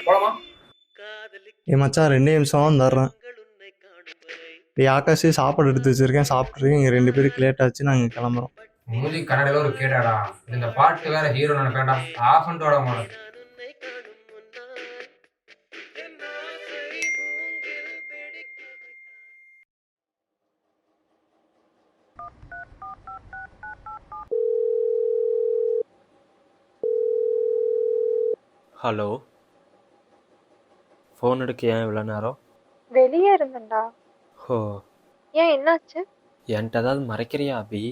போலாமா? ஏ மச்சான் 2 நிமிஷம் வந்துடுறேன். டேய் ஆகாஷ் சாப்பாடு எடுத்து வச்சிருக்கேன், சாப்பிட்ரு. இங்கே 2 பேருக்கு லேட் ஆச்சு, நாங்கள் கிளம்புறோம். மூஞ்சி கன்னடையில ஒரு கேடாடா. இந்த பாட்டு வேற ஹீரோ நினைப்பேன்டா. ஆஃப் பண்ணிட்டு வாடா மோன. ஹலோ, ஃபோன் எடுக்க ஏன் இவ்வளோ நேரம்? வெளியே இருந்தேன்டா. ஹோ, ஏன் என்னாச்சு? என்கிட்ட ஏதாவது மறைக்கிறியா அபி?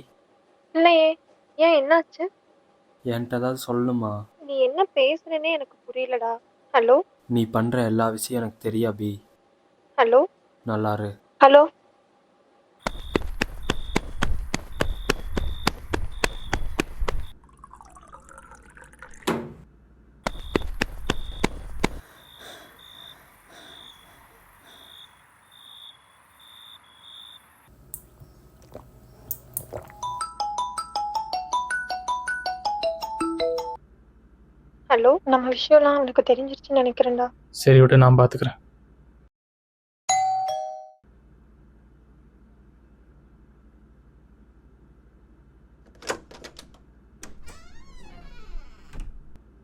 இல்லையே. ஏன் என்னாச்சு? என்கிட்ட ஏதாவது சொல்லணுமா? நீ என்ன பேசுறேன்னே எனக்கு புரியலடா. ஹலோ நீ பண்ணுற எல்லா விஷயம் எனக்கு தெரியும் அபி. ஹலோ நல்லாரு. ஹலோ. ஹலோ, நம்ம விஷயம்லாம் அவனுக்கு தெரிஞ்சிருச்சுன்னு நினைக்கிறேன்டா. சரி விட்டு, நான் பார்த்துக்கிறேன்.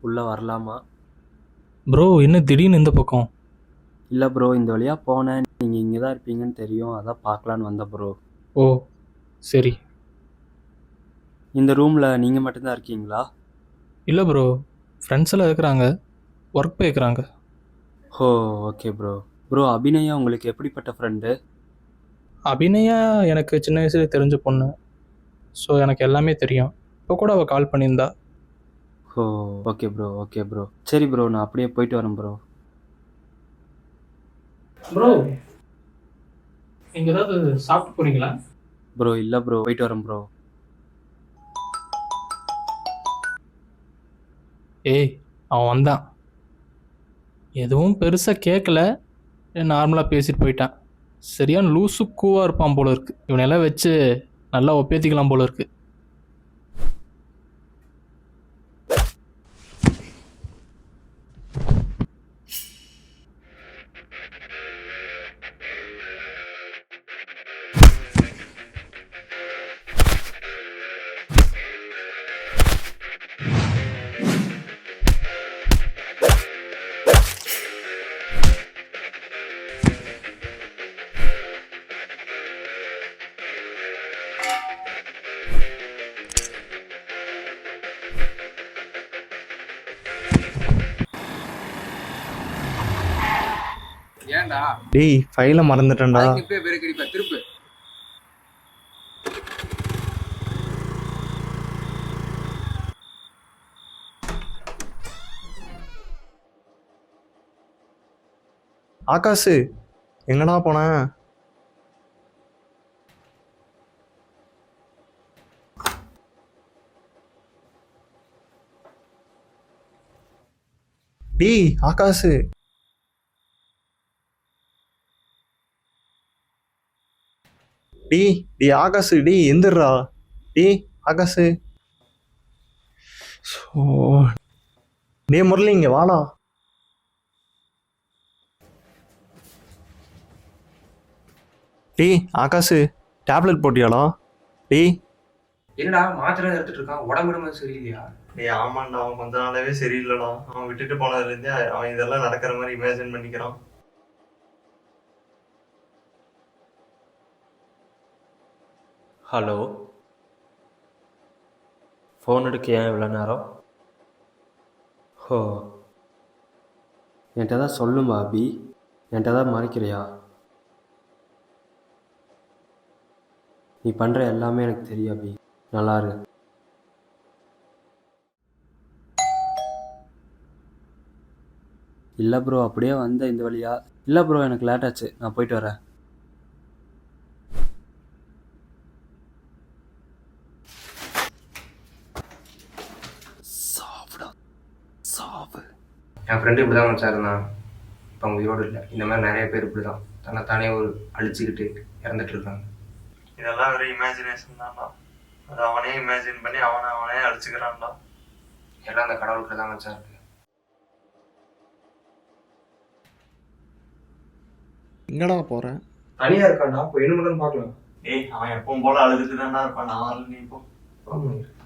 உள்ளே வரலாமா? ப்ரோ என்ன திடீர்னு இந்த பக்கம்? இல்லை ப்ரோ, இந்த வழியாக போனேன், நீங்கள் இங்கே தான் இருப்பீங்கன்னு தெரியும், அதான் பார்க்கலான்னு வந்தேன் ப்ரோ. ஓ சரி. இந்த ரூமில் நீங்கள் மட்டும்தான் இருக்கீங்களா? இல்லை ப்ரோ, ஃப்ரெண்ட்ஸ் எல்லாம் இருக்கிறாங்க, ஒர்க் போய்க்கிறாங்க. ஹோ ஓகே ப்ரோ. ப்ரோ, அபிநயா உங்களுக்கு எப்படிப்பட்ட ஃப்ரெண்டு? அபிநயா எனக்கு சின்ன வயசுல தெரிஞ்ச பொண்ணு. ஸோ எனக்கு எல்லாமே தெரியும். இப்போ கூட அவள் கால் பண்ணியிருந்தா. ஓ ஓகே ப்ரோ, ஓகே ப்ரோ. சரி ப்ரோ, நான் அப்படியே போயிட்டு வரேன் ப்ரோ. ப்ரோ நீங்கள் ஏதாவது சாப்பிட்டு போகிறீங்களா? ப்ரோ இல்லை ப்ரோ, போயிட்டு வரேன் ப்ரோ. ஏய், அவன் வந்தான், எதுவும் பெருசாக கேட்கல, நார்மலாக பேசிட்டு போயிட்டான். சரியான லூசு கூவாக இருப்பான் போல இருக்கு. இவனெல்லாம் வச்சு நல்லா ஒப்பேத்திக்கலாம் போல இருக்கு. ஏன்டா? டேய் ஃபைலை மறந்துட்டேன்டா. அதுக்கு இப்பயே பேரு கடிப்ப திருப்பு. ஆகாஷ் எங்கடா போன? டேய் ஆகாஷ், டேய் ஆகாஷ், டேய் எந்திரா. டேய் ஆகாஷ். ஸோ டேய் முரளி இங்கே வாடா. டேய் ஆகாஷ், டேப்லெட் போட்டியாடா? டேய் என்னடா மாத்திரை எடுத்துட்டு இருக்கான்? உடம்பு சரியில்லையா? டேய் ஆமாண்டா, அவன் கொஞ்ச நாளாவே சரியில்லைடா. அவன் விட்டுட்டு போனதுலேருந்தே அவன் இதெல்லாம் நடக்கிற மாதிரி இமேஜின் பண்ணிக்கிறான். ஹலோ, ஃபோன் எடுக்க ஏன் இவ்வளோ நேரம்? ஹோ, என்கிட்ட தான் சொல்லுமா அபி? என்கிட்ட தான் மறைக்கிறியா? நீ பண்ணுற எல்லாமே எனக்கு தெரியும் அபி. நல்லாரு. இல்லை ப்ரோ, அப்படியே வந்தேன் இந்த வழியா. இல்லை ப்ரோ, எனக்கு லேட் ஆச்சு, நான் போயிட்டு வரேன். என் ஃப்ரெண்டு இப்படி தான் வச்சாருந்தான். இப்போ அவங்க உயிரோடு இல்லை. இந்த மாதிரி நிறைய பேர் இப்படி தான் தன்னைத்தானே ஒரு அழிச்சுக்கிட்டு இறந்துட்டு இருக்காங்க. இதெல்லாம் ஒரு இமேஜினேஷன் தான்டா. அது அவனே இமேஜின் பண்ணி அவனே அழிச்சுக்கிறான்டா. எல்லாம் அந்த கடவுளுக்கு தான் வச்சாரு. எங்கடா போகிறேன்? தனியாக இருக்கான்டா, இப்போ என்ன பண்ணுறேன்னு பார்க்கலாம். அவன் எப்பவும் போல அழுதுட்டு தான்டா இருப்பான். நான் வரல, நீ போ. ஆமாம்.